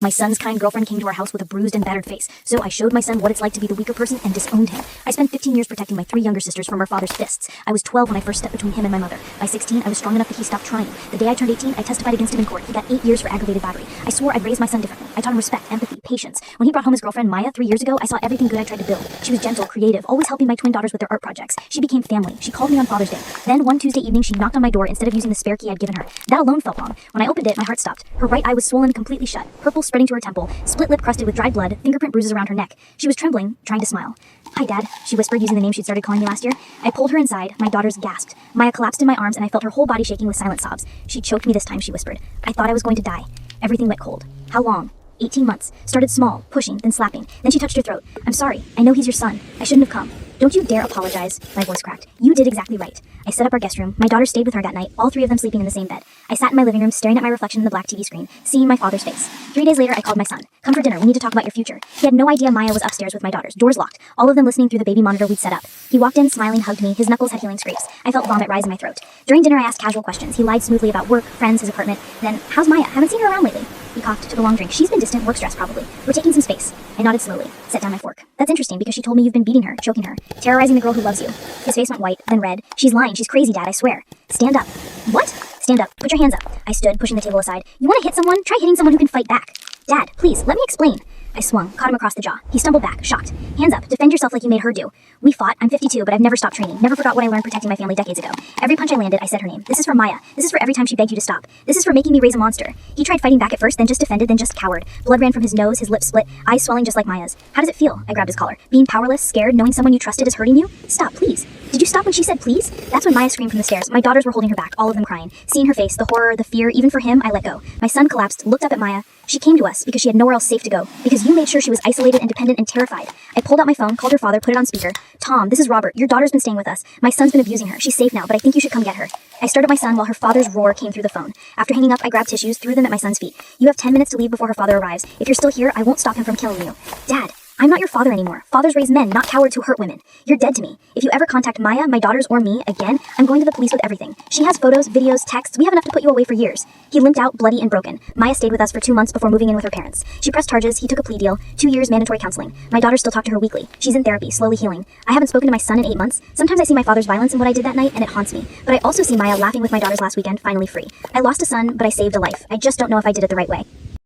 My son's kind girlfriend came to our house with a bruised and battered face, so I showed my son what it's like to be the weaker person and disowned him. I spent 15 years protecting my 3 younger sisters from our father's fists. I was 12 when I first stepped between him and my mother. By 16, I was strong enough that he stopped trying. The day I turned 18, I testified against him in court. He got 8 years for aggravated battery. I swore I'd raise my son differently. I taught him respect, empathy, patience. When he brought home his girlfriend, Maya, 3 years ago, I saw everything good I tried to build. She was gentle, creative, always helping my twin daughters with their art projects. She became family. She called me on Father's Day. Then, one Tuesday evening, she knocked on my door instead of using the spare key I'd given her. That alone felt wrong. When I opened it, my heart stopped. Her right eye was swollen completely shut, purple spreading to her temple, split lip crusted with dried blood, fingerprint bruises around her neck. She was trembling, trying to smile. "Hi, Dad," she whispered using the name she'd started calling me last year. I pulled her inside. My daughters gasped. Maya collapsed in my arms and I felt her whole body shaking with silent sobs. "She choked me this time," she whispered. "I thought I was going to die." Everything went cold. "How long?" 18 months. Started small, pushing, then slapping. Then she touched her throat. "I'm sorry. I know he's your son. I shouldn't have come." "Don't you dare apologize," my voice cracked. "You did exactly right." I set up our guest room. My daughter stayed with her that night, all 3 of them sleeping in the same bed. I sat in my living room, staring at my reflection in the black TV screen, seeing my father's face. 3 days later, I called my son. "Come for dinner. We need to talk about your future." He had no idea Maya was upstairs with my daughters, doors locked, all of them listening through the baby monitor we'd set up. He walked in, smiling, hugged me. His knuckles had healing scrapes. I felt vomit rise in my throat. During dinner, I asked casual questions. He lied smoothly about work, friends, his apartment. Then, "How's Maya? Haven't seen her around lately." He coughed, took a long drink. "She's been distant, work stress probably. We're taking some space." I nodded slowly, set down my fork. "That's interesting because she told me you've been beating her, choking her, terrorizing the girl who loves you." His face went white, then red. "She's lying. She's crazy, Dad, I swear." "Stand up." "What?" "Stand up. Put your hands up." I stood, pushing the table aside. "You want to hit someone? Try hitting someone who can fight back." "Dad, please, let me explain." I swung, caught him across the jaw. He stumbled back, shocked. "Hands up. Defend yourself like you made her do." We fought. I'm 52, but I've never stopped training. Never forgot what I learned protecting my family decades ago. Every punch I landed, I said her name. "This is for Maya. This is for every time she begged you to stop. This is for making me raise a monster." He tried fighting back at first, then just defended, then just cowered. Blood ran from his nose, his lips split, eyes swelling just like Maya's. "How does it feel?" I grabbed his collar. "Being powerless, scared, knowing someone you trusted is hurting you? Stop, please." "Did you stop when she said please?" That's when Maya screamed from the stairs. My daughters were holding her back, all of them crying. Seeing her face, the horror, the fear, even for him, I let go. My son collapsed, looked up at Maya. "She came to us because she had nowhere else safe to go. Because you made sure she was isolated and dependent and terrified." I pulled out my phone, called her father, put it on speaker. "Tom, this is Robert. Your daughter's been staying with us. My son's been abusing her. She's safe now, but I think you should come get her." I stared at my son while her father's roar came through the phone. After hanging up, I grabbed tissues, threw them at my son's feet. "You have 10 minutes to leave before her father arrives. If you're still here, I won't stop him from killing you." "Dad, I'm not your father anymore. Fathers raise men, not cowards who hurt women. You're dead to me. If you ever contact Maya, my daughters, or me again, I'm going to the police with everything. She has photos, videos, texts. We have enough to put you away for years." He limped out, bloody and broken. Maya stayed with us for 2 months before moving in with her parents. She pressed charges. He took a plea deal. 2 years mandatory counseling. My daughters still talk to her weekly. She's in therapy, slowly healing. I haven't spoken to my son in 8 months. Sometimes I see my father's violence in what I did that night, and it haunts me. But I also see Maya laughing with my daughters last weekend, finally free. I lost a son, but I saved a life. I just don't know if I did it the right way.